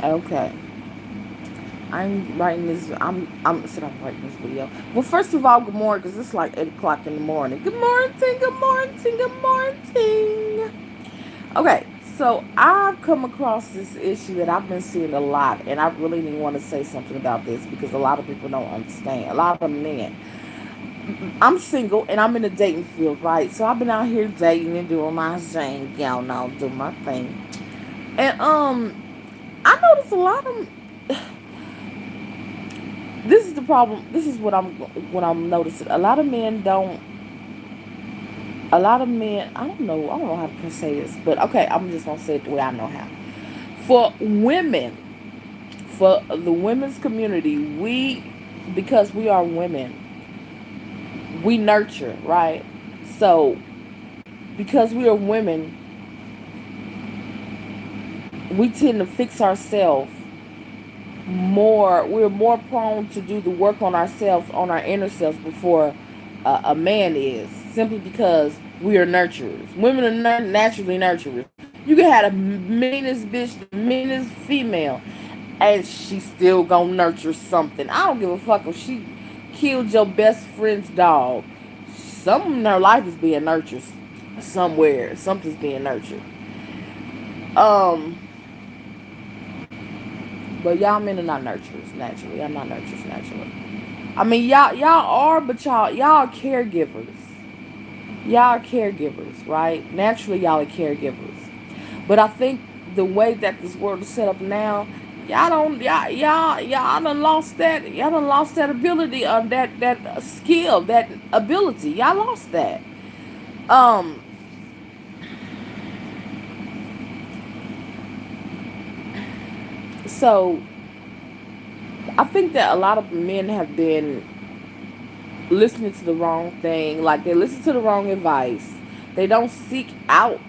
Okay. I'm writing this. I'm writing this video. Well, first of all, good morning, because it's like 8 o'clock in the morning. Good morning, good morning, good morning. Okay, so I've come across this issue that I've been seeing a lot, and I really didn't want to say something about this because a lot of people don't understand. A lot of men. I'm single and I'm in the dating field, right? So I've been out here dating and doing my thing, y'all know, do my thing. And I noticed a lot of this is the problem. This is what I'm noticing. A lot of men. I don't know how to say this, but okay. I'm just gonna say it the way I know how. For women, for the women's community, because we are women, we nurture, right? So because we are women, we tend to fix ourselves more. We're more prone to do the work on ourselves, on our inner selves, before a man is, simply because we are nurturers. Women are naturally nurturers. You can have the meanest bitch, the meanest female, and she still gonna nurture something. I don't give a fuck if she killed your best friend's dog. Something in her life is being nurtured somewhere. Something's being nurtured. Um, but y'all men are not nurturers naturally. I'm not nurturers naturally. I mean, y'all are, but y'all are caregivers. Y'all are caregivers, right? Naturally, y'all are caregivers. But I think the way that this world is set up now, y'all done lost that. Y'all done lost that ability, that skill, that ability. Y'all lost that. Um, so I think that a lot of men have been listening to the wrong thing. Like, they listen to the wrong advice. They don't seek out,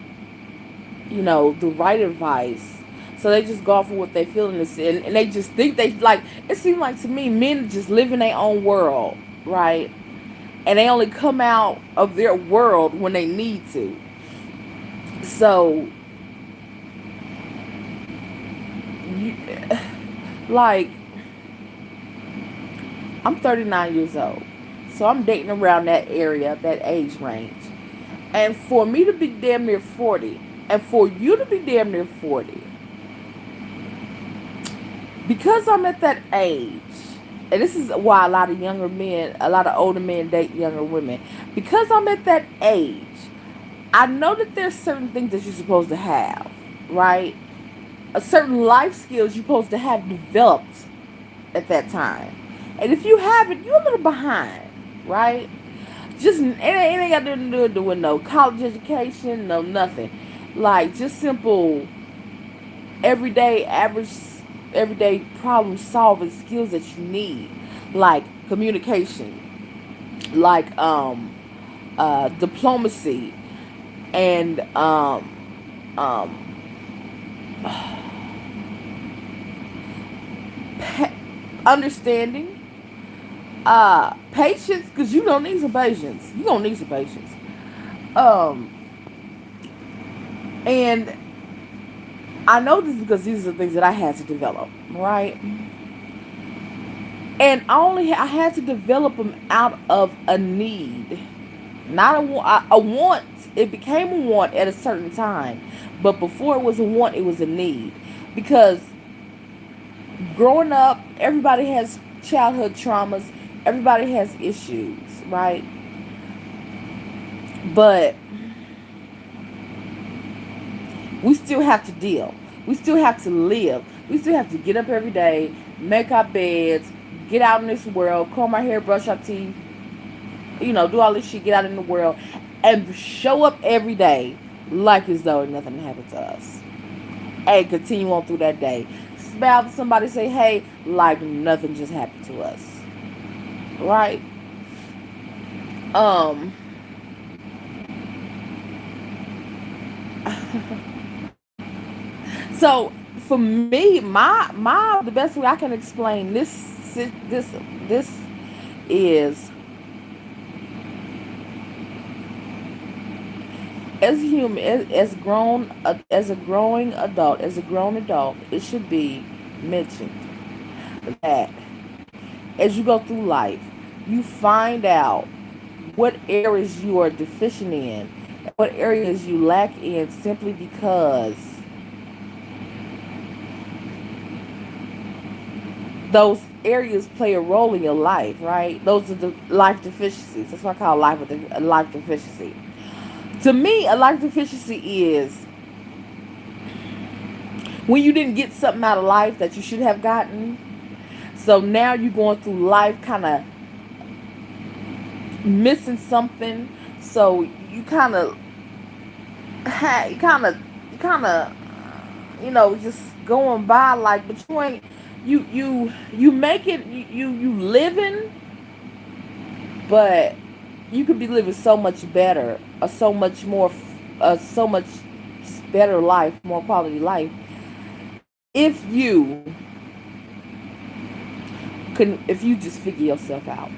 the right advice. So they just go off of what they feel and they just think they like. It seems like to me, men just live in their own world, right? And they only come out of their world when they need to. So, you, like, I'm 39 years old, so I'm dating around that area, that age range. And for me to be damn near 40, and for you to be damn near 40, because I'm at that age, and this is why a lot of younger men, a lot of older men date younger women. Because I'm at that age, I know that there's certain things that you're supposed to have, right? A certain life skills you're supposed to have developed at that time. And if you haven't, you're a little behind, right? Just it ain't got nothing to do with no college education, no nothing. Like, just simple everyday average everyday problem solving skills that you need, like communication, like diplomacy, and um pa- understanding, patience, because you don't need some patience. You don't need some patience. um and I know this because these are the things that I had to develop, right? And I had to develop them out of a need, not a want. It became a want at a certain time, but before it was a want, it was a need. Because growing up, everybody has childhood traumas, everybody has issues, right? But we still have to deal. We still have to live. We still have to get up every day, make our beds, get out in this world, comb our hair, brush our teeth, do all this shit, get out in the world, and show up every day like as though nothing happened to us. And continue on through that day. Smile to somebody, say, hey, like nothing just happened to us. Right? Um, so for me, the best way I can explain this is, as a human, as a grown adult, it should be. mentioned that as you go through life, you find out what areas you are deficient in, and what areas you lack in simply because those areas play a role in your life, right? Those are the life deficiencies. That's what I call a life deficiency. To me, a life deficiency is when you didn't get something out of life that you should have gotten. So now you're going through life kind of missing something. So you kind of, you kind of, just going by like, but you ain't, you make it, you living, but you could be living so much better, a so much more, so much better life, more quality life, if you if you just figure yourself out.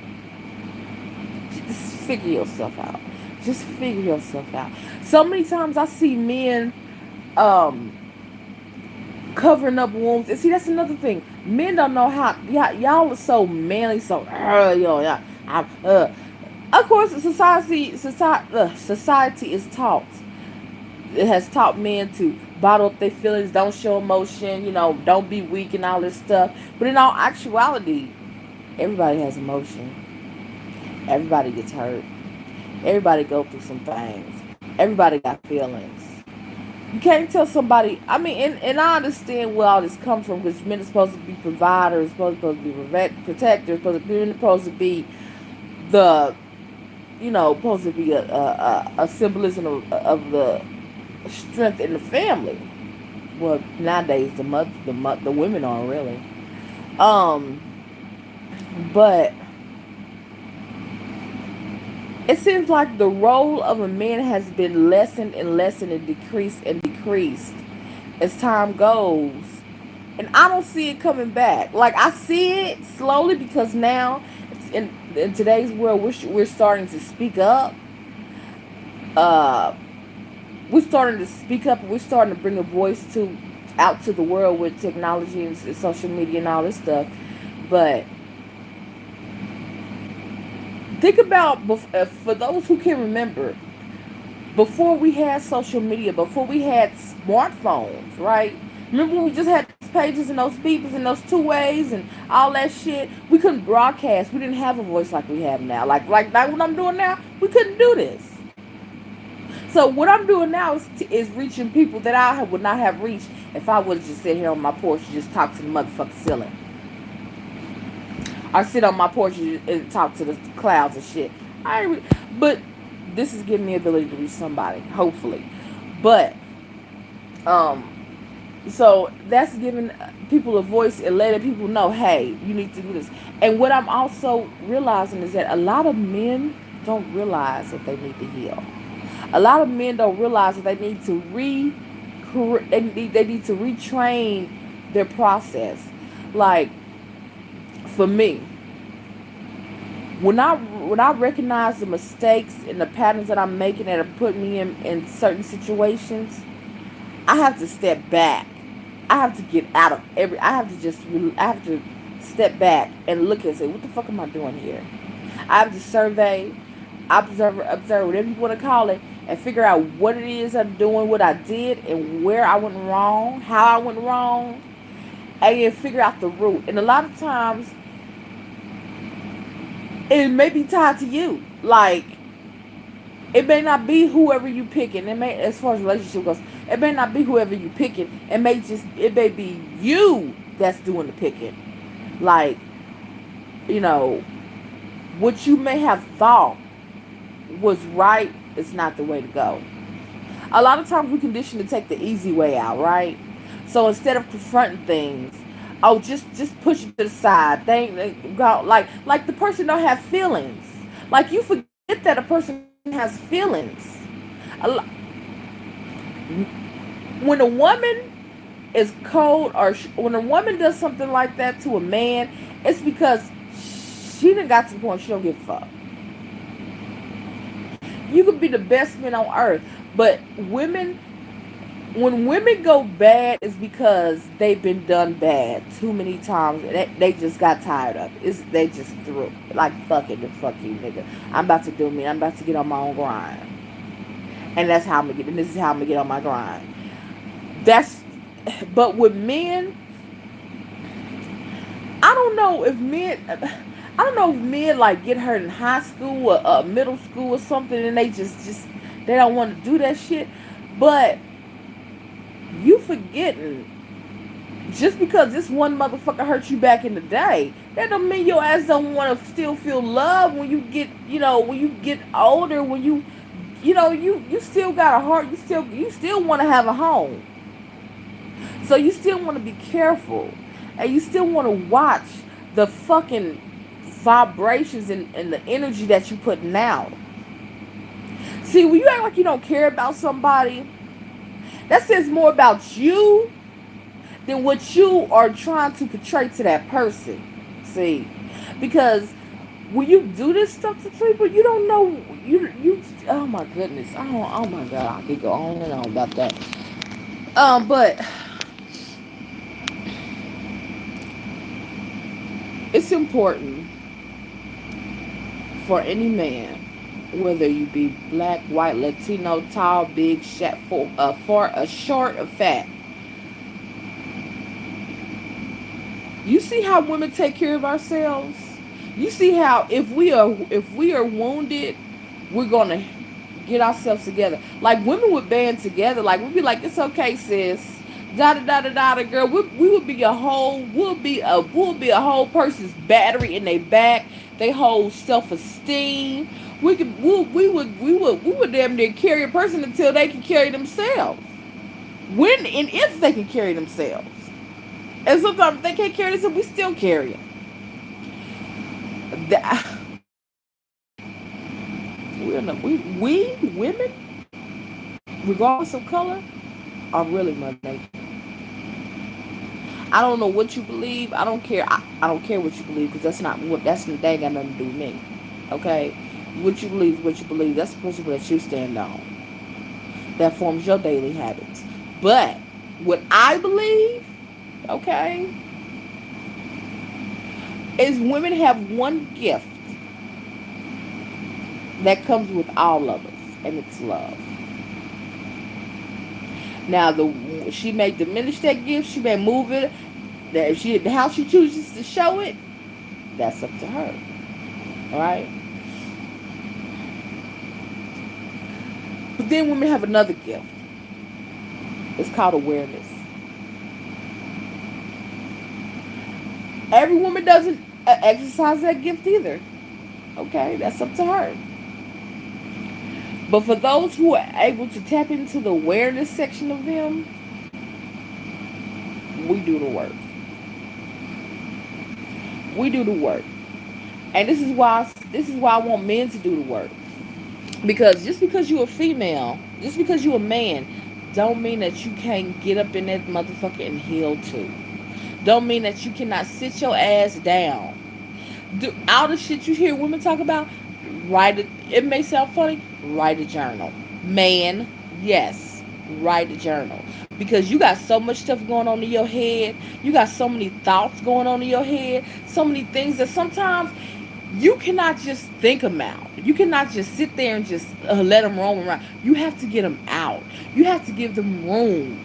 Just figure yourself out. Just figure yourself out. So many times I see men um covering up wounds. And see, that's another thing. Men don't know how. Y'all are so manly, so yeah. Of course, society is taught. It has taught men to bottle up their feelings, don't show emotion, don't be weak and all this stuff. But in all actuality, everybody has emotion. Everybody gets hurt. Everybody go through some things. Everybody got feelings. You can't tell somebody. I mean, and I understand where all this comes from because men are supposed to be providers, supposed to be protectors, supposed to be the, supposed to be a symbolism of the strength in the family. Well, nowadays the women are really. Um, but it seems like the role of a man has been lessened and lessened and decreased as time goes. And I don't see it coming back. Like, I see it slowly because now, in today's world, we're starting to speak up. Uh, we're starting to speak up. We're starting to bring a voice out to the world with technology and social media and all this stuff. But think about, for those who can remember, before we had social media, before we had smartphones, right? Remember when we just had those pages and those beepers and those two ways and all that shit? We couldn't broadcast. We didn't have a voice like we have now. Like what I'm doing now, we couldn't do this. So what I'm doing now is reaching people that I would not have reached if I would have just sit here on my porch and just talk to the motherfucking ceiling. I sit on my porch and talk to the clouds and shit. But this is giving me the ability to reach somebody, hopefully. But so that's giving people a voice and letting people know, hey, you need to do this. And what I'm also realizing is that a lot of men don't realize that they need to heal. A lot of men don't realize that they need to they need to retrain their process. Like, for me, when I recognize the mistakes and the patterns that I'm making that are putting me in certain situations, I have to step back. I have to get out of I have to step back and look and say, what the fuck am I doing here? I have to survey, observe, whatever you want to call it, and figure out what it is I'm doing, what I did, and where I went wrong, how I went wrong, and then figure out the root. And a lot of times, it may be tied to you. Like, it may not be whoever you picking. It may, as far as relationship goes, it may not be whoever you picking. It may be you that's doing the picking. Like, what you may have thought was right is not the way to go. A lot of times we condition to take the easy way out, right? So instead of confronting things, just push it to the side. They go like the person don't have feelings. Like, you forget that a person has feelings. When a woman is cold, or when a woman does something like that to a man, it's because she done got to the point she don't give a fuck. You could be the best man on earth, but women When women go bad, it's because they've been done bad too many times. And they just got tired of it. They just threw like fuck it, and fuck you, nigga. I'm about to do me. I'm about to get on my own grind, and that's how I'm gonna get. And this is how I'm gonna get on my grind. That's. But with men, I don't know if men. I don't know if men like get hurt in high school or middle school or something, and they just they don't want to do that shit. But you forgetting, just because this one motherfucker hurt you back in the day, that don't mean your ass don't want to still feel love when you get, when you get older, when you still got a heart, you still want to have a home. So you still want to be careful, and you still want to watch the fucking vibrations and the energy that you putting out. See, when you act like you don't care about somebody, that says more about you than what you are trying to portray to that person. See, because when you do this stuff to people, you don't know you. Oh my goodness! Oh my god! I could go on and on about that. But it's important for any man, whether you be black, white, Latino, tall, big, short, or fat. You see how women take care of ourselves. You see how if we are wounded, we're gonna get ourselves together. Like women would band together. Like we'd be like, it's okay, sis. Da da da da da. Da, girl, we would be a whole. We'll be a whole person's battery in their back. They whole self esteem. We would damn near carry a person until they can carry themselves. When and if they can carry themselves. And sometimes if they can't carry themselves, we still carry them. We women, regardless of color, are really Mother Nature. I don't know what you believe. I don't care. I don't care what you believe because that ain't got nothing to do with me. Okay, what you believe is what you believe. That's the principle that you stand on. That forms your daily habits. But what I believe, okay, is women have one gift that comes with all of us, and it's love. Now, she may diminish that gift. She may move it. That if she how she chooses to show it, that's up to her. All right. But then women have another gift. It's called awareness. Every woman doesn't exercise that gift either. Okay, that's up to her. But for those who are able to tap into the awareness section of them, we do the work. We do the work. And this is why I want men to do the work. Because just because you're a female, just because you're a man, don't mean that you can't get up in that motherfucker and heal too. Don't mean that you cannot sit your ass down. All the shit you hear women talk about, write it. It may sound funny. Write a journal. Man, yes, write a journal. Because you got so much stuff going on in your head. You got so many thoughts going on in your head. So many things that sometimes you cannot just think them out. You cannot just sit there and just let them roam around. You have to get them out. You have to give them room.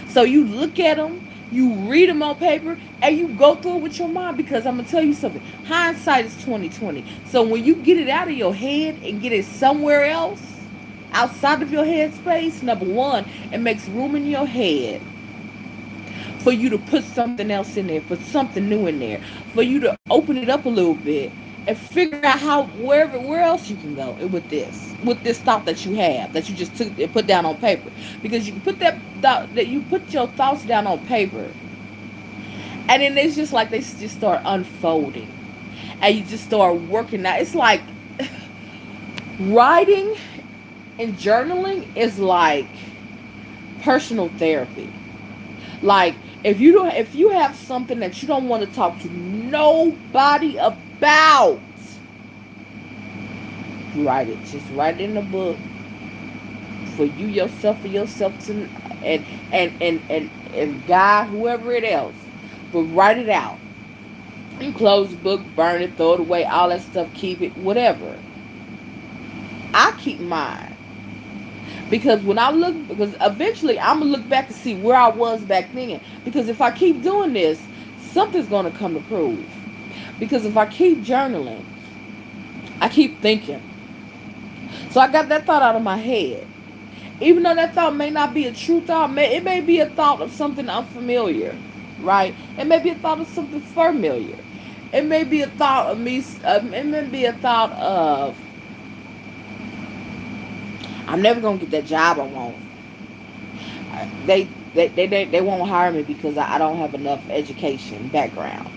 So you look at them, you read them on paper, and you go through it with your mind. Because I'm gonna tell you something. Hindsight is 2020. So when you get it out of your head and get it somewhere else, outside of your head space, number one, it makes room in your head for you to put something else in there, put something new in there, for you to open it up a little bit and figure out how where else you can go with this thought that you have that you just took and put down on paper. Because you can put that you put your thoughts down on paper, and then it's just like they just start unfolding, and you just start working out. It's like writing and journaling is like personal therapy. Like if you have something that you don't want to talk to nobody about, write it. Just write it in a book for you yourself, to And God, whoever it else, but write it out. You close the book, burn it, throw it away, all that stuff, keep it, whatever. I keep mine. Because when I look, because eventually I'm going to look back and see where I was back then. Because if I keep doing this, something's going to come to prove. Because if I keep journaling, I keep thinking. So I got that thought out of my head. Even though that thought may not be a true thought, it may be a thought of something unfamiliar, right? It may be a thought of something familiar. It may be a thought of me. It may be a thought of I'm never gonna get that job I want. They won't hire me because I don't have enough education background.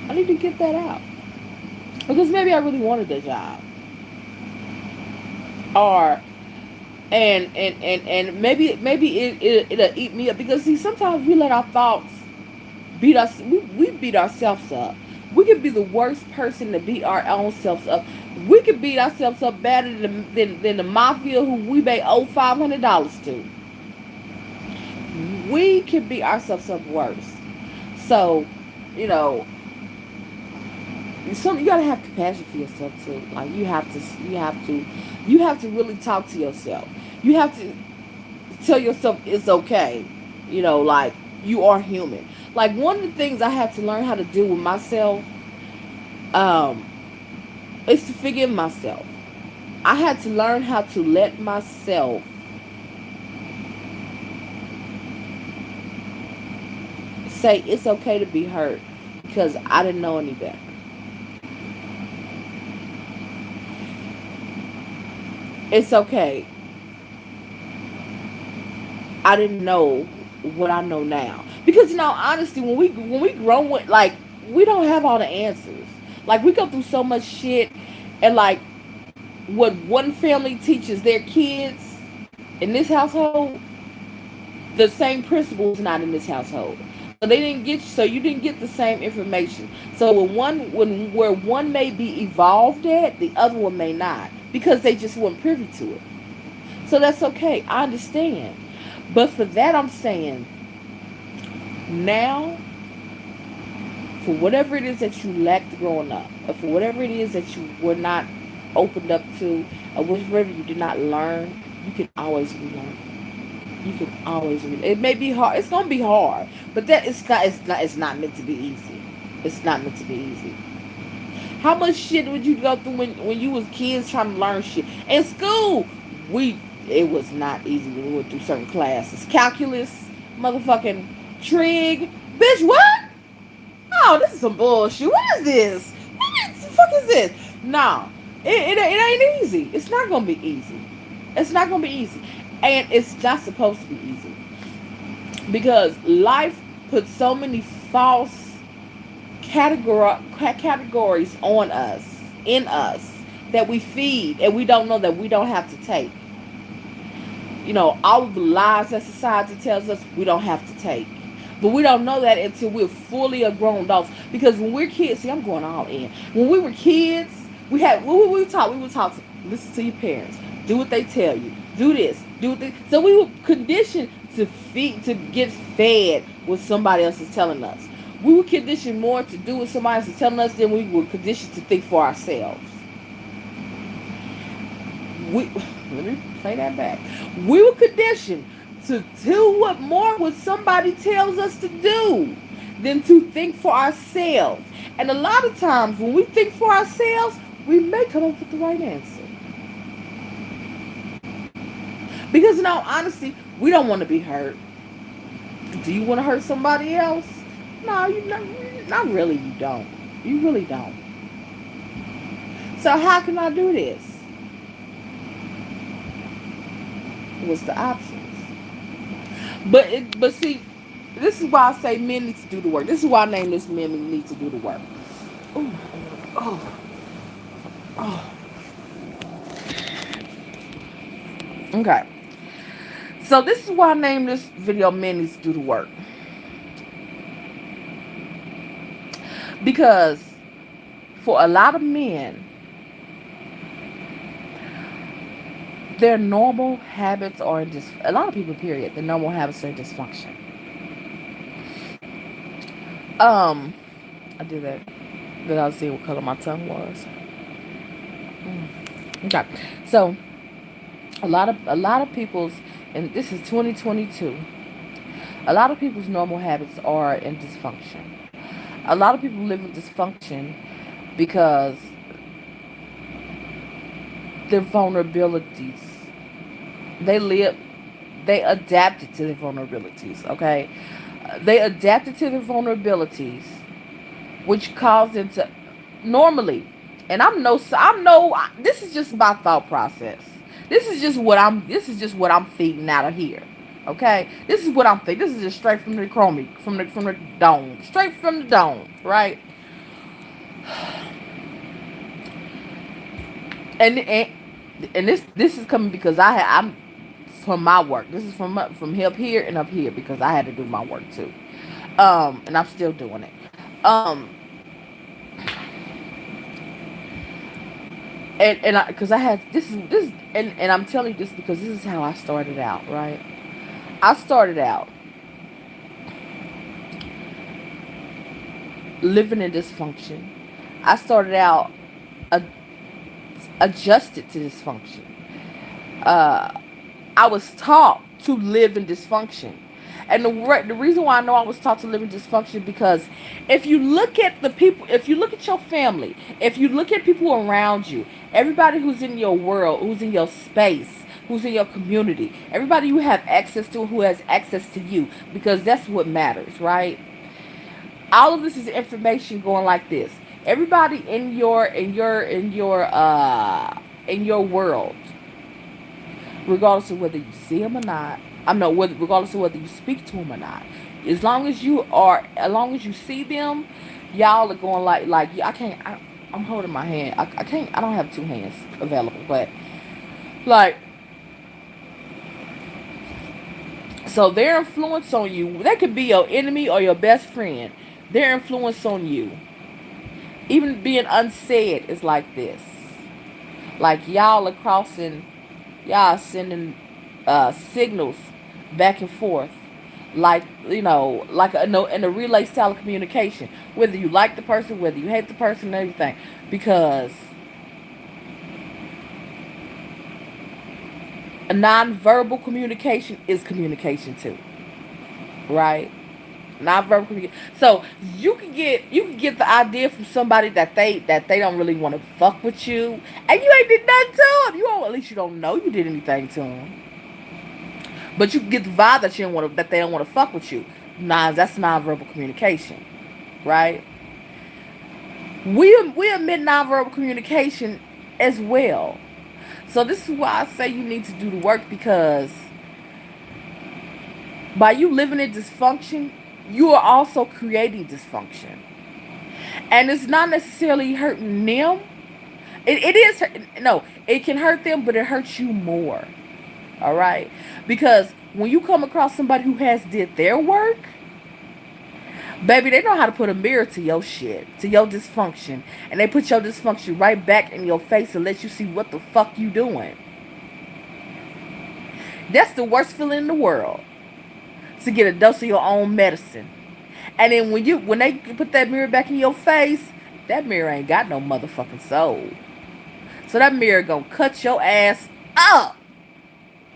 I need to get that out because maybe I really wanted that job, or and maybe it'll eat me up because see sometimes we let our thoughts beat us. We beat ourselves up. We could be the worst person to beat our own selves up. We could beat ourselves up better than the mafia who we may owe $500 to. We can beat ourselves up worse. So, you know, you gotta have compassion for yourself too. Like you have to really talk to yourself. You have to tell yourself it's okay. Like you are human. Like one of the things I had to learn how to do with myself, um, is to forgive myself. I had to learn how to let myself say it's okay to be hurt because I didn't know any better. It's okay. I didn't know what I know now. Because honestly, when we grow with like we don't have all the answers. Like we go through so much shit and like what one family teaches their kids in this household, the same principles not in this household. So you didn't get the same information. So when where one may be evolved at, the other one may not because they just weren't privy to it. So that's okay. I understand. But for that, I'm saying now, for whatever it is that you lacked growing up, or for whatever it is that you were not opened up to, or whatever you did not learn, you can always relearn. You can always relearn. It may be hard. It's gonna be hard, but that it's not. It's not. It's not meant to be easy. It's not meant to be easy. How much shit would you go through when you was kids trying to learn shit in school? We it was not easy when we went through certain classes. Calculus, motherfucking trig, bitch. What? Oh, this is some bullshit. What is this? What the fuck is this? No, it ain't easy. It's not gonna be easy. It's not gonna be easy, and it's not supposed to be easy because life puts so many false categories on us, in us, that we feed and we don't know that we don't have to take. All of the lies that society tells us we don't have to take. But we don't know that until we're fully a grown adults. Because when we're kids, see, I'm going all in. When we were kids, we were taught. We were taught to listen to your parents, do what they tell you, do this, do what they. So we were conditioned to get fed what somebody else is telling us. We were conditioned more to do what somebody else is telling us than we were conditioned to think for ourselves. Let me play that back. We were conditioned to do what somebody tells us to do than to think for ourselves. And a lot of times when we think for ourselves, we may come up with the right answer. Because in all honesty, we don't want to be hurt. Do you want to hurt somebody else? No, not really. You don't. You really don't. So how can I do this? What's the options? But see, this is why I say men need to do the work. This is why I name this men need to do the work. Ooh, oh, oh. Okay. So this is why I named this video "Men Needs to Do the Work." Because for a lot of men, their normal habits are in a lot of people, period, the normal habits are in dysfunction. Um, I did that. Then I'll see what color my tongue was. Okay, so a lot of people's, and this is 2022. A lot of people's normal habits are in dysfunction. A lot of people live in dysfunction because their vulnerabilities. They live. They adapted to their vulnerabilities. Okay, they adapted to their vulnerabilities, which caused them to normally. And I'm no. This is just my thought process. This is just what I'm feeding out of here. Okay, this is what I'm thinking. This is just straight from the chromie, from the dome, straight from the dome, right? And and this is coming because I'm from my work. This is from up here and up here because I had to do my work too. And I'm still doing it. Um, and I because I had this and I'm telling you this because this is how I started out, right? I started out living in dysfunction. I started out uh, adjusted to dysfunction. Uh, I was taught to live in dysfunction. And the reason why I know I was taught to live in dysfunction because if you look at the people, if you look at your family, if you look at people around you, everybody who's in your world, who's in your space, who's in your community, everybody you have access to, who has access to you, because that's what matters, right? All of this is information going like this. Everybody in your world, regardless of whether you see them or not. I'm not whether regardless of whether you speak to them or not. As long as you see them, y'all are going like I can't. I'm holding my hand. I can't. I don't have two hands available, but like so their influence on you. They could be your enemy or your best friend. Their influence on you, even being unsaid, is like this. Like y'all are crossing, y'all are sending signals back and forth, like like no in a relay style of communication. Whether you like the person, whether you hate the person, and everything, because a non-verbal communication is communication too, right? Non-verbal communication. So you can get the idea from somebody that they don't really want to fuck with you, and you ain't did nothing to them. You don't, at least you don't know you did anything to them. But you get the vibe that you don't want to, that they don't want to fuck with you. Nah, that's non-verbal communication, right? We admit non-verbal communication as well. So this is why I say you need to do the work because by you living in dysfunction, you are also creating dysfunction, and it's not necessarily hurting them. It is no, it can hurt them, but it hurts you more. All right, because when you come across somebody who has did their work, baby, they know how to put a mirror to your shit, to your dysfunction. And they put your dysfunction right back in your face and let you see what the fuck you doing. That's the worst feeling in the world. To get a dose of your own medicine. And then when they put that mirror back in your face, that mirror ain't got no motherfucking soul. So that mirror gonna cut your ass up.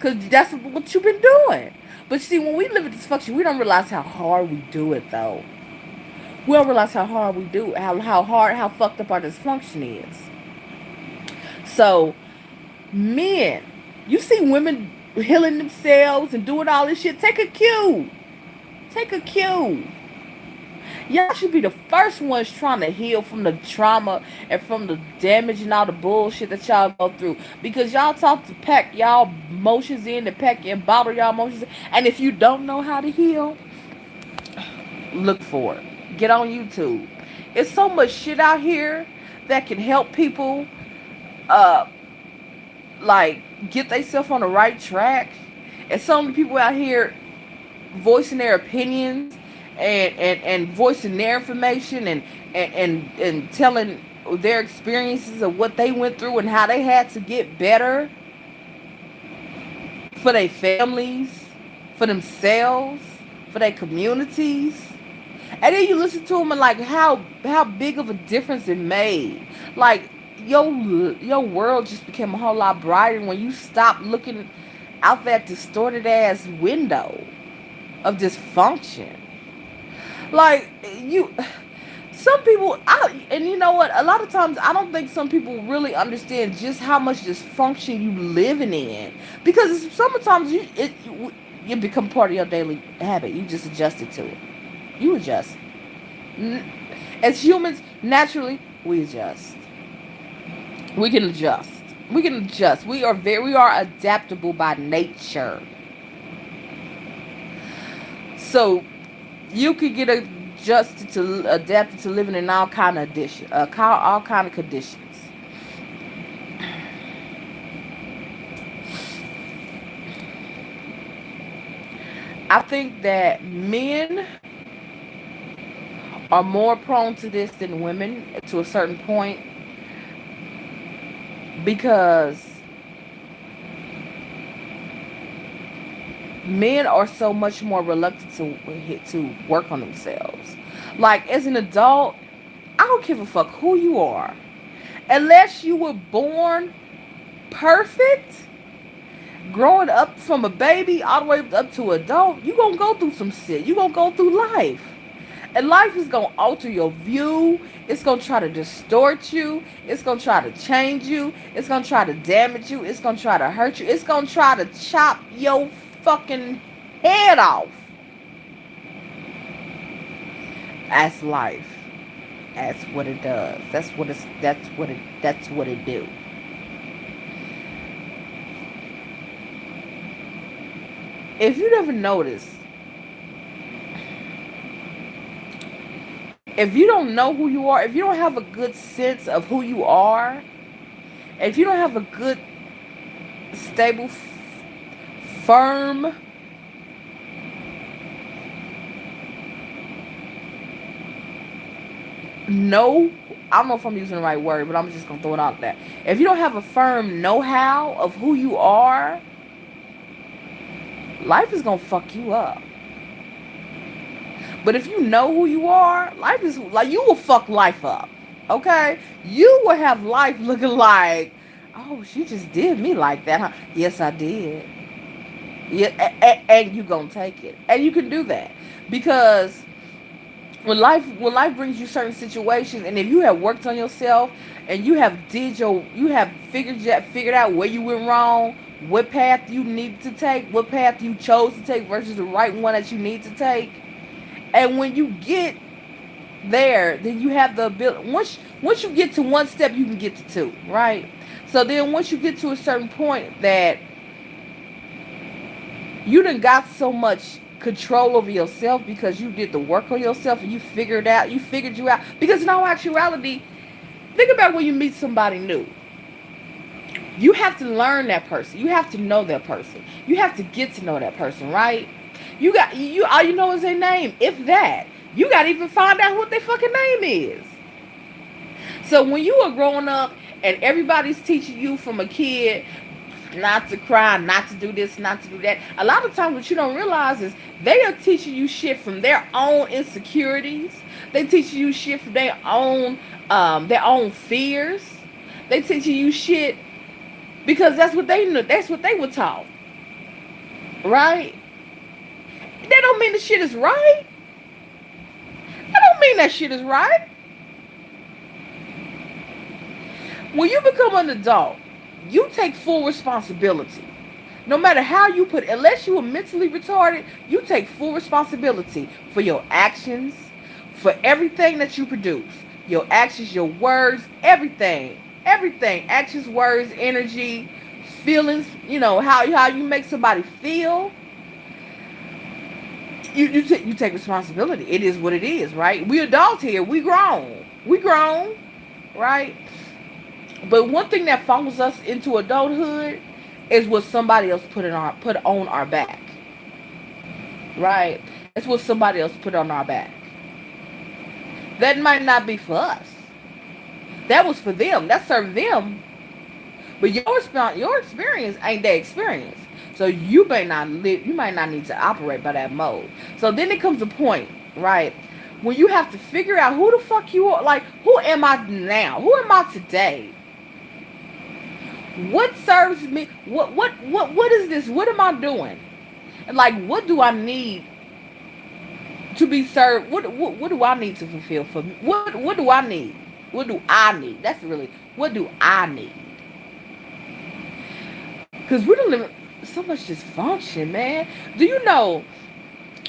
Cause that's what you've been doing. But see, when we live in dysfunction, we don't realize how hard we do it though. We don't realize how hard we do it, how fucked up our dysfunction is. So, men, you see women healing themselves and doing all this shit. Take a cue. Take a cue. Y'all should be the first ones trying to heal from the trauma and from the damage and all the bullshit that y'all go through. Because y'all talk to pack y'all emotions in and pack and bottle y'all emotions in. And if you don't know how to heal, look for it. Get on YouTube. It's so much shit out here that can help people uh like get themselves on the right track. And so many people out here voicing their opinions and voicing their information and telling their experiences of what they went through and how they had to get better. for their families, for themselves, for their communities. And then you listen to them and like how big of a difference it made. Like your world just became a whole lot brighter when you stopped looking out that distorted ass window of dysfunction. Like you some people and you know what, a lot of times I don't think some people really understand just how much dysfunction you living in, because sometimes you become part of your daily habit. You just adjust it to it. You adjust. As humans, naturally we adjust. We can adjust. We can adjust. We are adaptable by nature. So you could get adapted to living in all kind of all kind of conditions. I think that men are more prone to this than women to a certain point, because men are so much more reluctant to work on themselves. Like as an adult, I don't give a fuck who you are, unless you were born perfect. Growing up from a baby all the way up to adult, you gonna go through some shit. You gonna go through life. And life is going to alter your view. It's going to try to distort you. It's going to try to change you. It's going to try to damage you. It's going to try to hurt you. It's going to try to chop your fucking head off. That's life. That's what it does. That's what it do. If you never noticed, if you don't know who you are, if you don't have a good sense of who you are, if you don't have a good, stable, firm, no, I don't know if I'm using the right word, but I'm just going to throw it out there. If you don't have a firm know-how of who you are, life is going to fuck you up. But if you know who you are, life is like, you will fuck life up. Okay? You will have life looking like, oh, she just did me like that, huh? Yes, I did. Yeah, and you gonna take it. And you can do that. Because when life brings you certain situations, and if you have worked on yourself and you have figured out where you went wrong, what path you need to take, what path you chose to take versus the right one that you need to take. And when you get there, then you have the ability. Once you get to one step, you can get to two, right? So then once you get to a certain point that you done got so much control over yourself because you did the work on yourself and you figured you out. Because in all actuality, think about when you meet somebody new. You have to learn that person. You have to know that person. You have to get to know that person, right? You all you know is their name. If that. You gotta even find out what their fucking name is. So when you are growing up and everybody's teaching you from a kid not to cry, not to do this, not to do that, a lot of times what you don't realize is they are teaching you shit from their own insecurities. They teaching you shit from their own fears. They teaching you shit because that's what they knew. That's what they were taught. Right? That don't mean the shit is right. That don't mean that shit is right. When you become an adult, you take full responsibility. No matter how you put, unless you are mentally retarded, you take full responsibility for your actions, for everything that you produce. Your actions, your words, everything. Everything. Actions, words, energy, feelings, how you make somebody feel. You take responsibility. It is what it is, right? We adults here. We grown. Right? But one thing that follows us into adulthood is what somebody else put on our back. Right? It's what somebody else put on our back. That might not be for us. That was for them. That served them. But your experience ain't their experience. So you may not live, you might not need to operate by that mode. So then it comes a point, right, when you have to figure out who the fuck you are. Like, who am I now? Who am I today? What serves me? What is this? What am I doing? And like, what do I need to be served? What do I need to fulfill for me? What do I need? What do I need? That's really, what do I need? Because we don't live so much dysfunction, man. Do you know?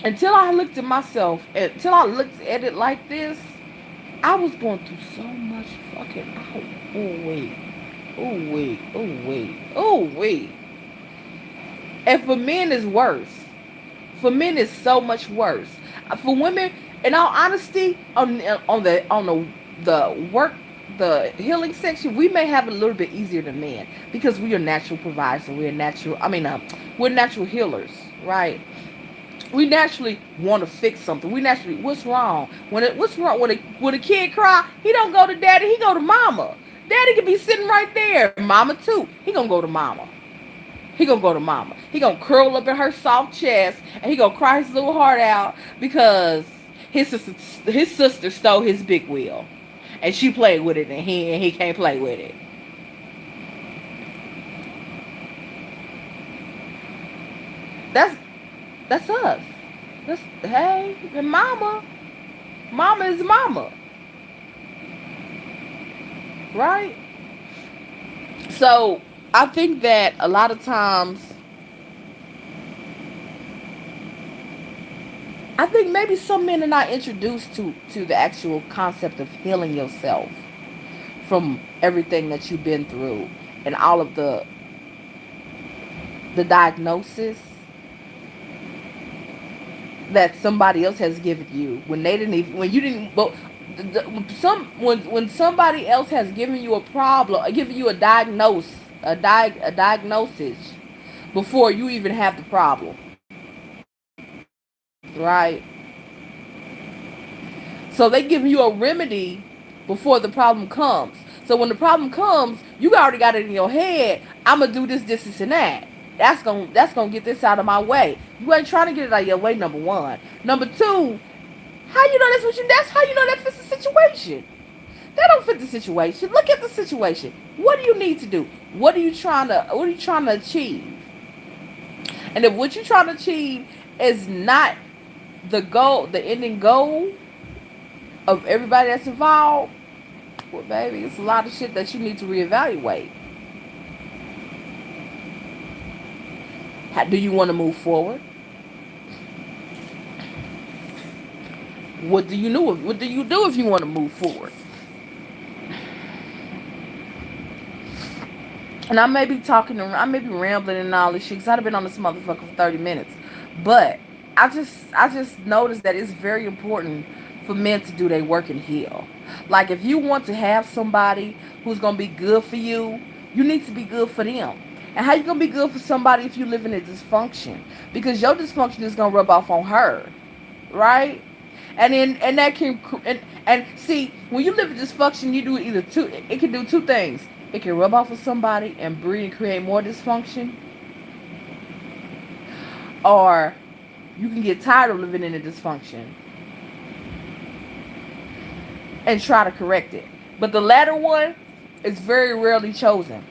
Until I looked at myself, until I looked at it like this, I was going through so much fucking. Oh wait, oh wait, oh wait, oh wait. And for men, it's worse. For men, it's so much worse. For women, in all honesty, on the work, the healing section, we may have it a little bit easier than men because we are natural providers. We're natural. We're natural healers, right? We naturally want to fix something. We naturally, what's wrong? What's wrong when a kid cry? He don't go to daddy. He go to mama. Daddy can be sitting right there. Mama too. He gonna go to mama. He gonna go to mama. He gonna curl up in her soft chest and he gonna cry his little heart out because his sister stole his big wheel, and she played with it, and he can't play with it. That's that's us. That's, hey, and mama is mama, right? So I think that a lot of times, I think maybe some men are not introduced to the actual concept of healing yourself from everything that you've been through and all of the diagnosis that somebody else has given you when they didn't even, when you didn't, but when somebody else has given you a problem, given you a diagnosis before you even have the problem, right? So they give you a remedy before the problem comes. So when the problem comes, you already got it in your head. I'm gonna do this, and that. That's gonna get this out of my way. You ain't trying to get it out of your way. Number one. Number two. How you know that's what you? That's how you know that fits the situation. That don't fit the situation. Look at the situation. What do you need to do? What are you trying to? What are you trying to achieve? And if what you're trying to achieve is not the goal, the ending goal of everybody that's involved, well, baby, it's a lot of shit that you need to reevaluate. Do you want to move forward? What do you do? What do you do if you want to move forward? And I may be talking, I may be rambling and all this shit because I've been on this motherfucker for 30 minutes. But I just noticed that it's very important for men to do their work and heal. Like, if you want to have somebody who's going to be good for you, you need to be good for them. And how you going to be good for somebody if you live in a dysfunction? Because your dysfunction is going to rub off on her. Right? And that can, and see, when you live in dysfunction, you do either two, it can do two things. It can rub off on somebody and breed and create more dysfunction. Or you can get tired of living in a dysfunction and try to correct it. But the latter one is very rarely chosen.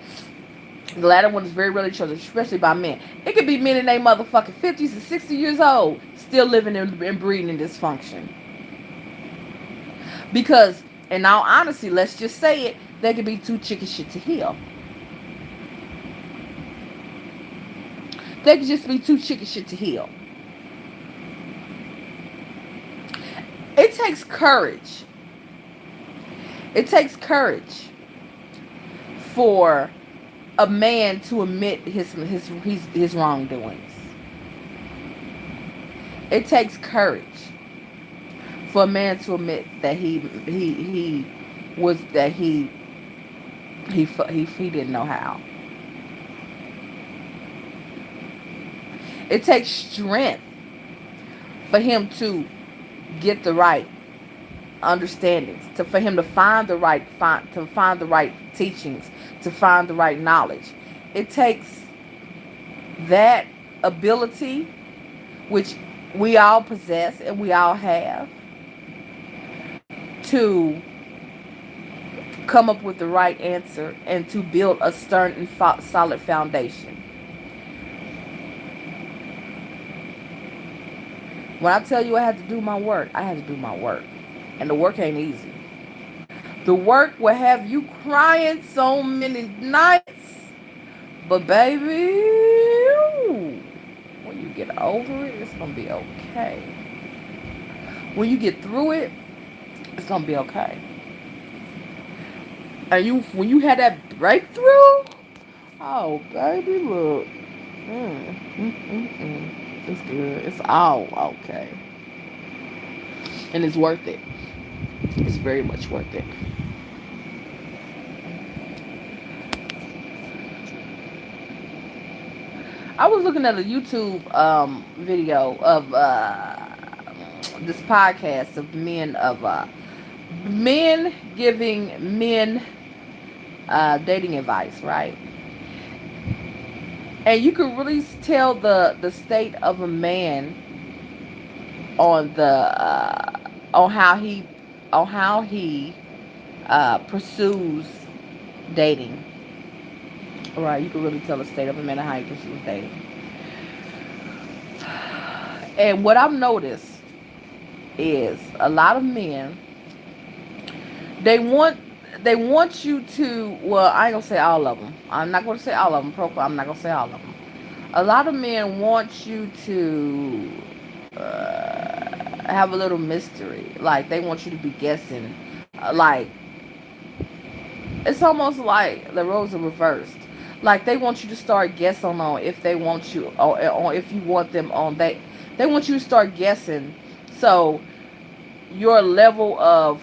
The latter one is very rarely chosen, especially by men. It could be men in their motherfucking 50s and 60 years old still living and breeding in dysfunction. Because, in all honesty, let's just say it, they could be too chicken shit to heal. They could just be too chicken shit to heal. It takes courage. It takes courage for a man to admit his wrongdoings. It takes courage for a man to admit that he didn't know how. It takes strength for him to get the right understandings, for him to find the right teachings, to find the right knowledge. It takes that ability, which we all possess and we all have, to come up with the right answer and to build a stern and solid foundation. When I tell you I had to do my work, I had to do my work. And the work ain't easy. The work will have you crying so many nights. But baby, when you get over it, it's going to be okay. When you get through it, it's going to be okay. And when you had that breakthrough, oh baby, look. It's good. It's all okay. And it's worth it. It's very much worth it. I was looking at a YouTube video of this podcast of men giving men dating advice, right? And you can really tell the state of a man on the on how he pursues dating. Right, you can really tell the state of a man and how he pursues dating. And what I've noticed is a lot of men, they want you to, well, I ain't gonna say all of them. I'm not gonna say all of them. I'm not gonna say all of them. A lot of men want you to have a little mystery. Like they want you to be guessing. Like it's almost like the roles are reversed. Like they want you to start guessing on if they want you or if you want them on. They want you to start guessing. So your level of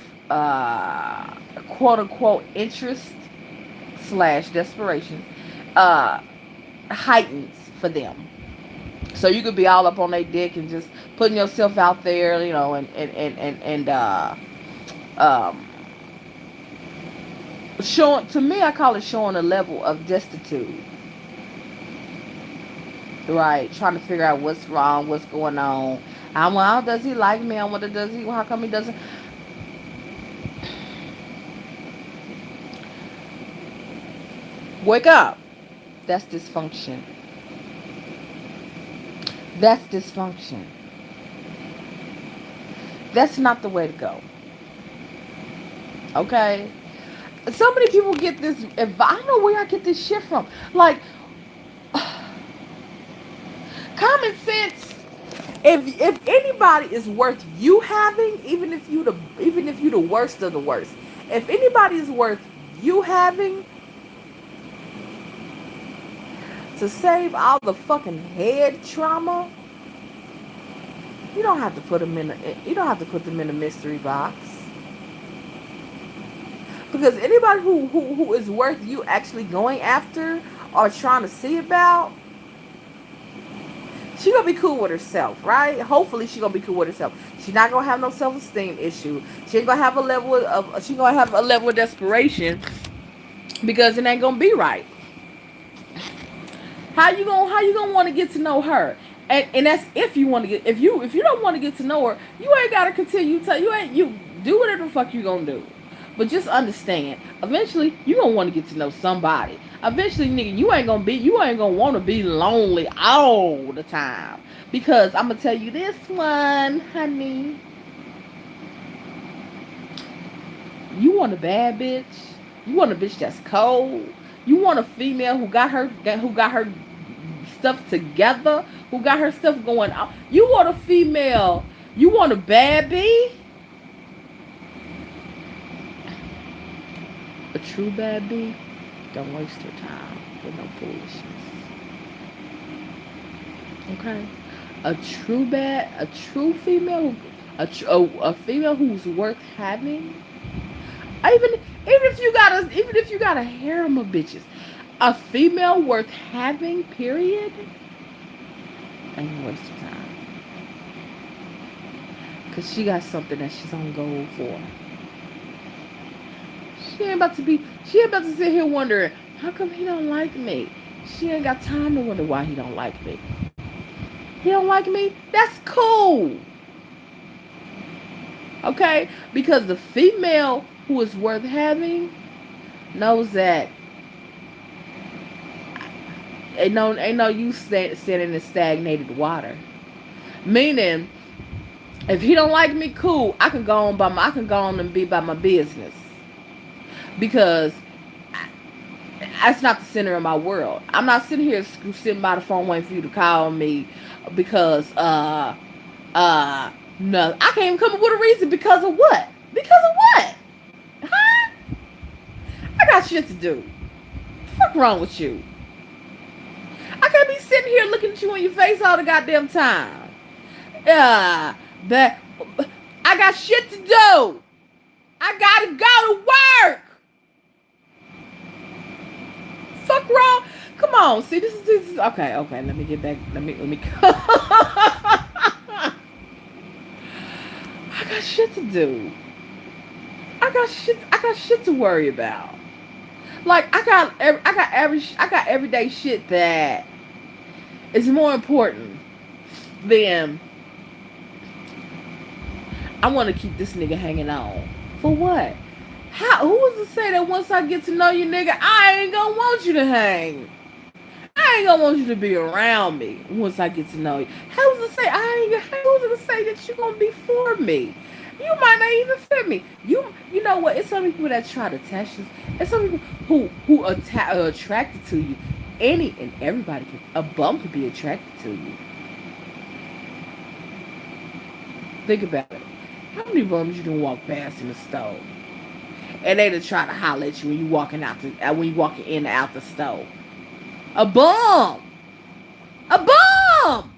quote unquote interest slash desperation heightens for them. So you could be all up on their dick and just putting yourself out there, you know, and um, showing. To me, I call it showing a level of destitute, right? Trying to figure out what's wrong, what's going on. How does he like me? I wonder, does he? How come he doesn't? Wake up. That's dysfunction. That's dysfunction. That's not the way to go. Okay? So many people get this advice. I don't know where I get this shit from. Like, common sense. If anybody is worth you having, even if you the worst of the worst, if anybody is worth you having to save all the fucking head trauma, you don't have to put them in a mystery box. Because anybody who is worth you actually going after or trying to see about, she gonna be cool with herself, right? Hopefully she gonna be cool with herself. She not gonna have no self-esteem issue. She ain't gonna have a level of desperation because it ain't gonna be right. How you gonna want to get to know her? And that's if you want to get, if you don't want to get to know her, you ain't gotta continue to, you do whatever the fuck you gonna do. But just understand, eventually you gonna want to get to know somebody. Eventually, nigga, you ain't gonna want to be lonely all the time. Because I'm gonna tell you this one, honey. You want a bad bitch? You want a bitch that's cold? You want a female who got her stuff together, who got her stuff going out? You want a female? You want a bad bee? A true bad bee? Don't waste your time with no foolishness. Okay? A true female, a female who's worth having. Even if you got a harem of bitches, a female worth having, period, ain't waste your time. Cause she got something that she's on gold for. She ain't about to sit here wondering, how come he don't like me? She ain't got time to wonder why he don't like me. He don't like me? That's cool. Okay? Because the female who is worth having knows that ain't no use sitting in stagnated water. Meaning, if he don't like me, cool. I can go on and be by my business. Because that's not the center of my world. I'm not sitting here sitting by the phone waiting for you to call me because no, I can't even come up with a reason. Because of what? Because of what? Huh? I got shit to do. What the fuck wrong with you? I can't be sitting here looking at you in your face all the goddamn time. That I got shit to do. I gotta go to work. Fuck wrong. Come on. See, this is okay. Okay, let me get back. Let me. I got shit to do. I got shit to worry about. Like I got everyday shit that is more important than I want to keep this nigga hanging on. For what? Who was to say that once I get to know you, nigga, I ain't gonna want you to hang. I ain't gonna want you to be around me once I get to know you. How was to say who's to say that you gonna be for me? You might not even fit me. You know what? It's some people that try to attach you. It's some people who are attracted to you. Any and everybody a bum could be attracted to you. Think about it. How many bums you done walk past in the store? And they to try to holler at you when you walking in and out the store. A bum. A bum.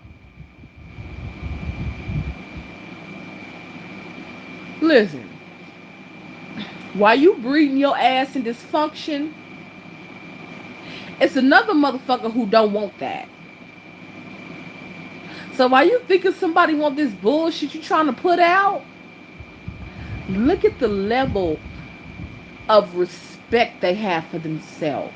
Listen. While you breeding your ass in dysfunction, it's another motherfucker who don't want that. So while you thinking somebody want this bullshit you trying to put out, look at the level of respect they have for themselves.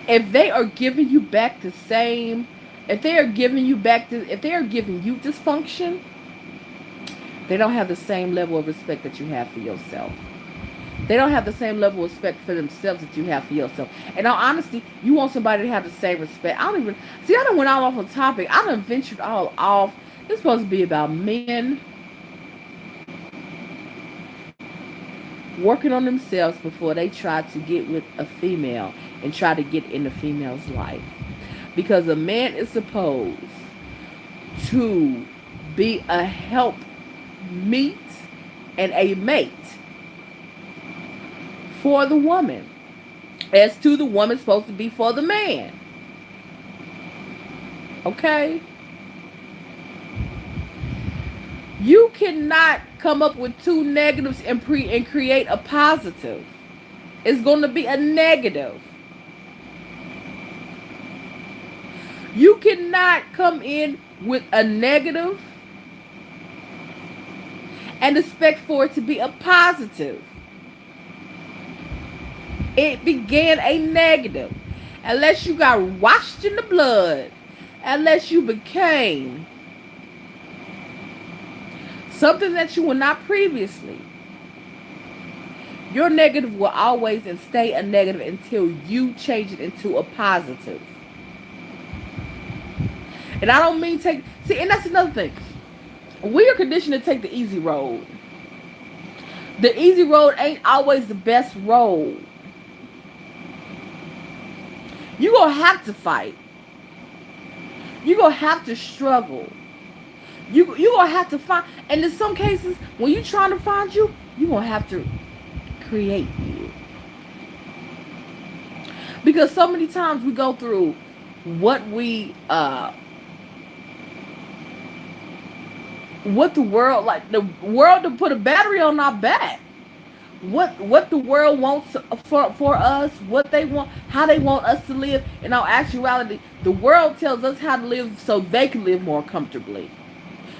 If they are giving you back the same, if they are giving you dysfunction, they don't have the same level of respect that you have for yourself. They don't have the same level of respect for themselves that you have for yourself. And in all honesty, you want somebody to have the same respect. I done went all off on topic. I done ventured all off. It's supposed to be about men working on themselves before they try to get with a female and try to get in the female's life. Because a man is supposed to be a help meet and a mate for the woman, as to the woman supposed to be for the man. Okay? You cannot come up with two negatives and create a positive. It's going to be a negative. You cannot come in with a negative and expect for it to be a positive. It began a negative. Unless you got washed in the blood, unless you became something that you were not previously, your negative will always and stay a negative until you change it into a positive. And I don't mean and that's another thing. We are conditioned to take the easy road. The easy road ain't always the best road. You're going to have to fight. You're going to have to struggle. You're going to have to find. And in some cases, when you're trying to find you're going to have to create you. Because so many times we go through what the world, like the world to put a battery on our back. What the world wants for us, what they want, how they want us to live. In all actuality, the world tells us how to live so they can live more comfortably.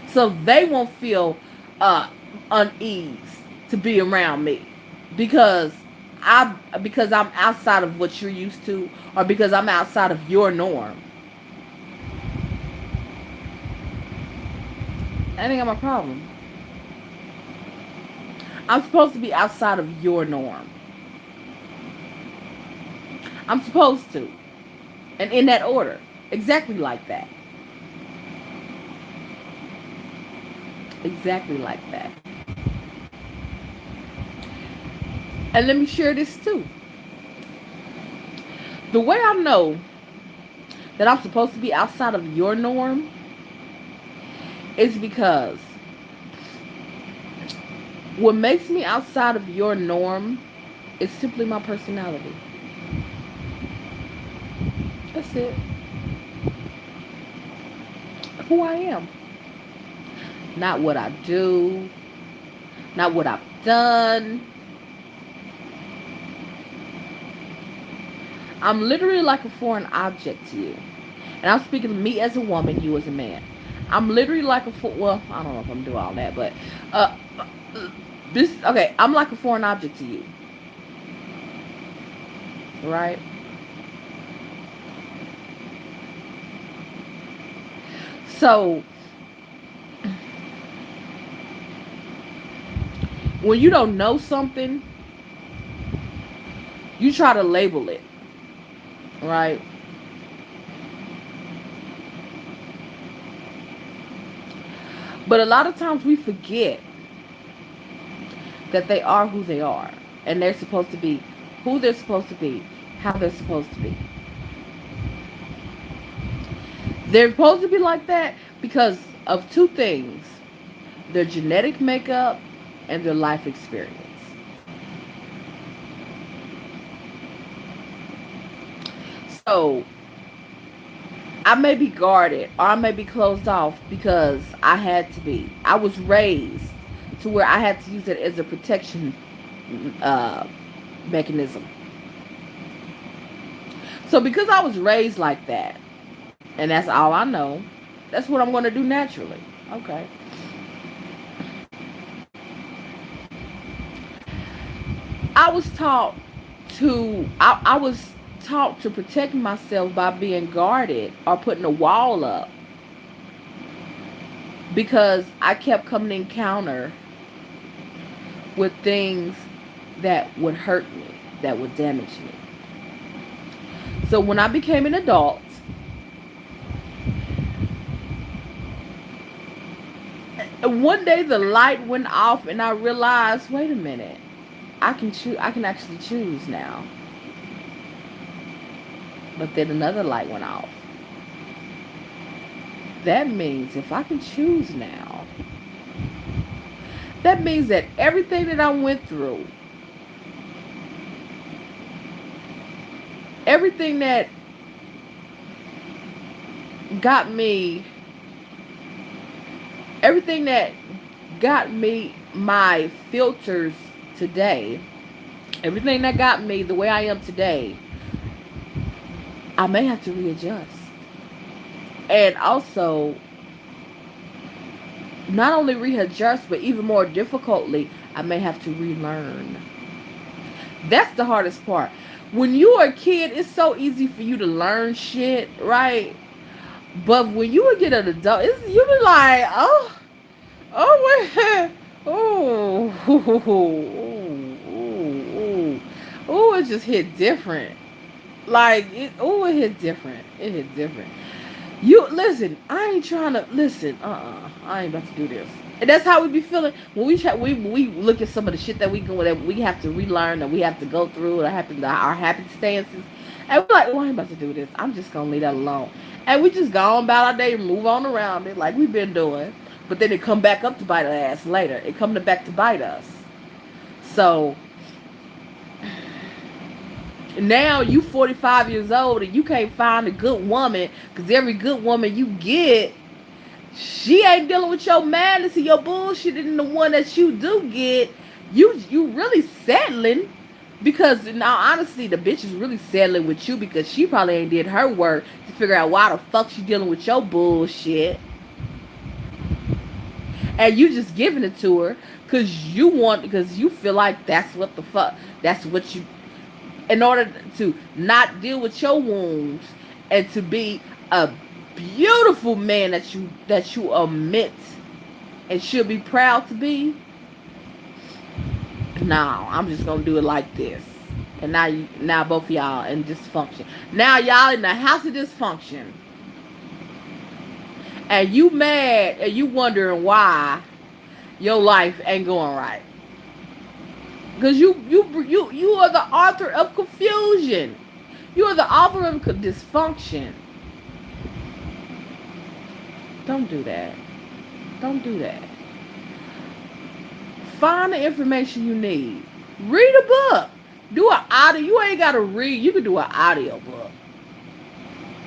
So they won't feel unease to be around me. Because because I'm outside of what you're used to, or because I'm outside of your norm. That ain't got my problem. I'm supposed to be outside of your norm. I'm supposed to. And in that order. Exactly like that. Exactly like that. And let me share this too. The way I know that I'm supposed to be outside of your norm is because what makes me outside of your norm is simply my personality. That's it. Who I am. Not what I do, not what I've done. I'm literally like a foreign object to you. And I'm speaking of me as a woman, you as a man. I'm literally like well, I don't know if I'm doing all that, but uh, this okay. I'm like a foreign object to you, right? So when you don't know something, you try to label it, right? But a lot of times we forget that they are who they are, and they're supposed to be who they're supposed to be, how they're supposed to be. They're supposed to be like that because of two things: their genetic makeup and their life experience. So I may be guarded or I may be closed off because I had to be. I was raised to where I had to use it as a protection uh, mechanism. So because I was raised like that, and that's all I know, that's what I'm going to do naturally. Okay. I was taught I was taught to protect myself by being guarded or putting a wall up because I kept coming in encounter with things that would hurt me, that would damage me. So when I became an adult, one day the light went off and I realized, wait a minute, I can choose. I can actually choose now. But then another light went off. That means if I can choose now, that means that everything that I went through, everything that got me, everything that got me my filters today, everything that got me the way I am today, I may have to readjust. And also, not only readjust, but even more difficultly, I may have to relearn. That's the hardest part. When you're a kid, it's so easy for you to learn shit, right? But when you would get an adult, you be like, oh, wait, oh, oh, it just hit different. Like, it hit different. It hit different. You listen. I ain't trying to listen. I ain't about to do this. And that's how we be feeling when we look at some of the shit that we go that we have to relearn, that we have to go through, or happen our happenstances, and we're like, oh, I ain't about to do this. I'm just gonna leave that alone, and we just go on about our day and move on around it like we've been doing. But then it come back up to bite our ass later. It come back to bite us. So now you 45 years old and you can't find a good woman because every good woman you get, she ain't dealing with your madness and your bullshit. And the one that you do get, you really settling because now honestly the bitch is really settling with you because she probably ain't did her work to figure out why the fuck she dealing with your bullshit, and you just giving it to her because you feel like that's what the fuck, that's what you in order to not deal with your wounds and to be a beautiful man that you admit and should be proud to be. No, I'm just gonna do it like this. And now both of y'all in dysfunction. Now y'all in the house of dysfunction, and you mad and you wondering why your life ain't going right. Because you are the author of confusion. You are the author of dysfunction. Don't do that. Don't do that. Find the information you need. Read a book. Do an audio. You ain't gotta read. You can do an audio book.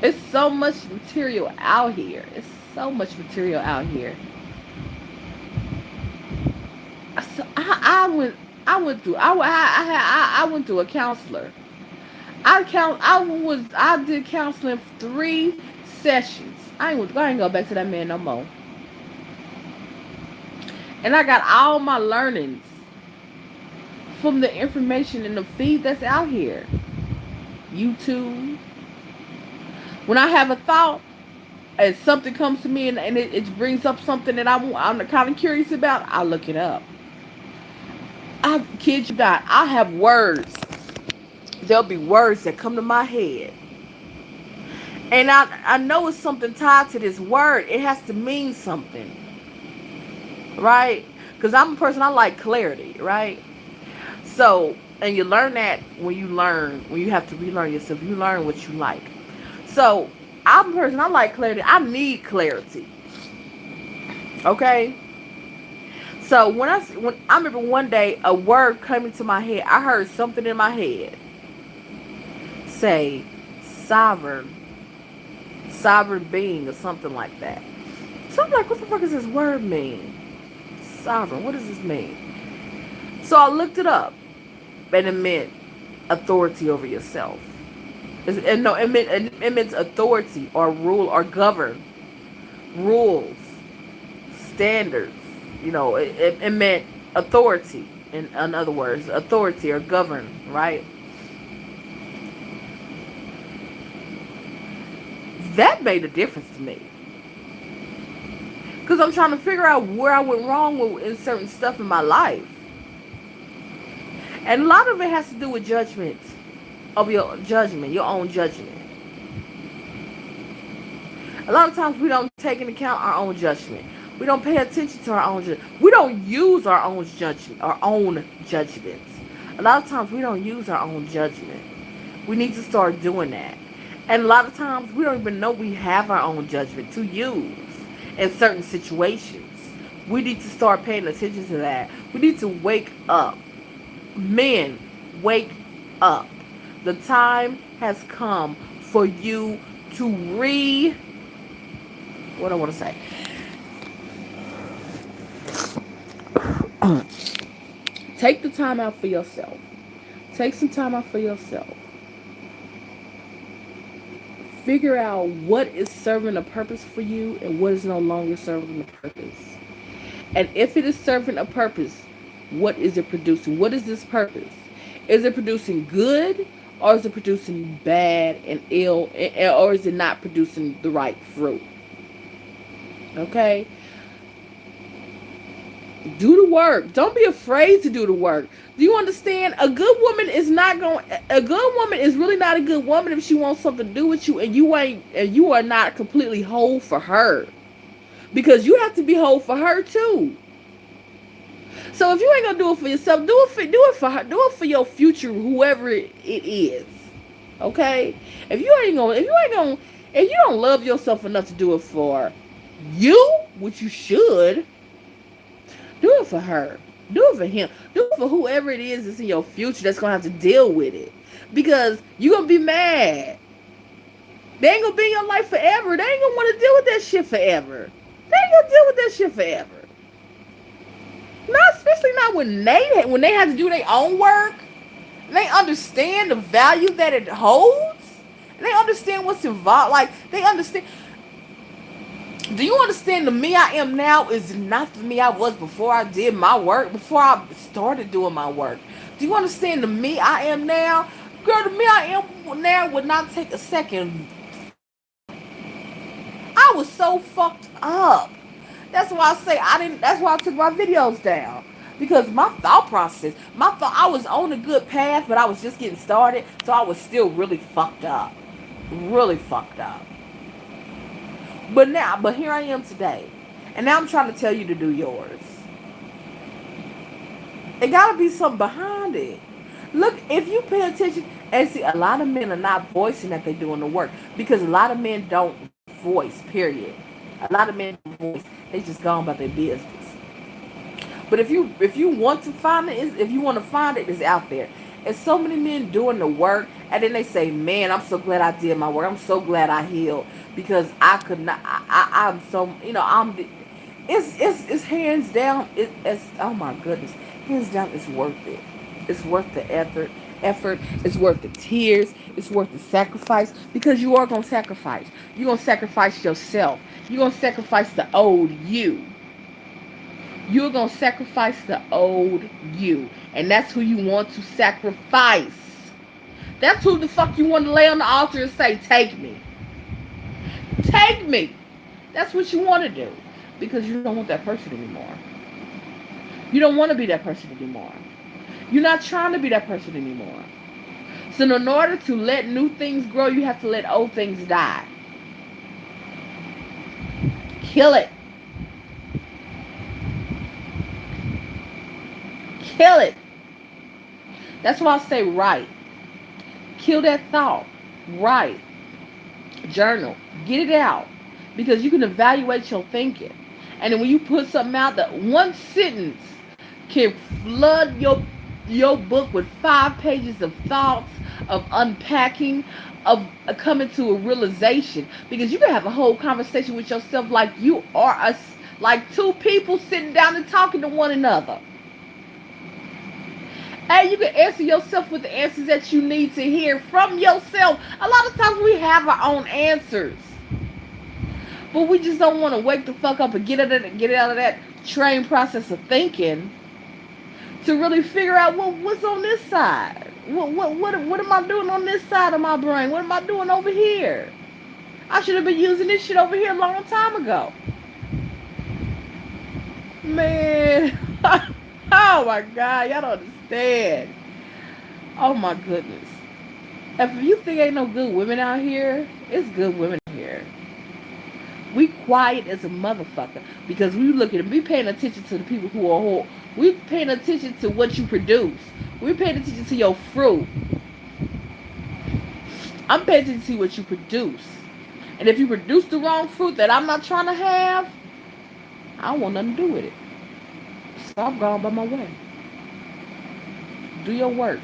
It's so much material out here. It's so much material out here. So I went through a counselor. I did counseling 3 sessions. I ain't go back to that man no more. And I got all my learnings from the information and the feed that's out here. YouTube. When I have a thought and something comes to me and it brings up something that I'm kind of curious about, I look it up. I kid you not, I have words. There'll be words that come to my head. And I know it's something tied to this word. It has to mean something. Right? Because I'm a person, I like clarity, right? So, and you learn that when you have to relearn yourself, you learn what you like. So, I'm a person, I like clarity. I need clarity. Okay? So, when I remember one day, a word came into my head. I heard something in my head say, sovereign being, or something like that. So, I'm like, what the fuck does this word mean? Sovereign, what does this mean? So, I looked it up. And it meant authority over yourself. It means authority or rule or govern. Rules. Standards. It meant authority. In other words, authority or govern, right? That made a difference to me. Because I'm trying to figure out where I went wrong with in certain stuff in my life. And a lot of it has to do with judgment. Your own judgment. A lot of times we don't take into account our own judgment. We don't pay attention to our own judgment. We don't use our own judgments. A lot of times we don't use our own judgment. We need to start doing that. And a lot of times we don't even know we have our own judgment to use in certain situations. We need to start paying attention to that. We need to wake up. Men, wake up. The time has come for you to what do I want to say? Take the time out for yourself. Take some time out for yourself. Figure out what is serving a purpose for you and what is no longer serving a purpose. And if it is serving a purpose, what is it producing? What is this purpose? Is it producing good, or is it producing bad and ill, or is it not producing the right fruit? Okay? Do the work. Don't be afraid to do the work. Do you understand? A good woman is really not a good woman if she wants something to do with you and you are not completely whole for her. Because you have to be whole for her too. So if you ain't gonna do it for yourself, do it for her. Do it for your future, whoever it is. Okay? If you don't love yourself enough to do it for you, which you should, do it for her. Do it for him. Do it for whoever it is that's in your future that's gonna have to deal with it. Because you're gonna be mad. They ain't gonna be in your life forever. They ain't gonna want to deal with that shit forever. They ain't gonna deal with that shit forever. Not especially not when they have to do their own work. And they understand the value that it holds. And they understand what's involved. Like, they understand. Do you understand the me I am now is not the me I was before I did my work, before I started doing my work? Do you understand the me I am now Girl, the me I am now would not take a second. I was so fucked up. That's why I say I didn't. That's why I took my videos down, because my thought process, my thought, I was on a good path, but I was just getting started, so I was still really fucked up, really fucked up. But here I am today, and now I'm trying to tell you to do yours. It gotta be something behind it. Look, if you pay attention, and see, a lot of men are not voicing that they're doing the work, because a lot of men don't voice. Period. A lot of men don't voice. They just go on about their business. But if you want to find it, if you want to find it, it's out there. And so many men doing the work, and then they say, "Man, I'm so glad I did my work. I'm so glad I healed because I could not. I'm so I'm." It's hands down. It's oh my goodness, hands down. It's worth it. It's worth the effort. It's worth the tears. It's worth the sacrifice, because you are gonna sacrifice. You're gonna sacrifice yourself. You're gonna sacrifice the old you. You're going to sacrifice the old you. And that's who you want to sacrifice. That's who the fuck you want to lay on the altar and say, take me. Take me. That's what you want to do. Because you don't want that person anymore. You don't want to be that person anymore. You're not trying to be that person anymore. So in order to let new things grow, you have to let old things die. Kill it. Kill it. That's why I say write. Kill that thought. Write. Journal. Get it out. Because you can evaluate your thinking. And then when you put something out, that one sentence can flood your book with 5 pages of thoughts, of unpacking, of coming to a realization. Because you can have a whole conversation with yourself like you are like two people sitting down and talking to one another. And you can answer yourself with the answers that you need to hear from yourself. A lot of times we have our own answers. But we just don't want to wake the fuck up and get out of that train process of thinking to really figure out what's on this side. What am I doing on this side of my brain? What am I doing over here? I should have been using this shit over here a long time ago. Man. Oh my God, y'all don't understand. Oh my goodness. If you think ain't no good women out here, it's good women out here. We quiet as a motherfucker because we paying attention to the people who are we paying attention to what you produce. We paying attention to your fruit. I'm paying attention to what you produce. And if you produce the wrong fruit that I'm not trying to have, I don't want nothing to do with it. So I'm gone by my way. Do your work.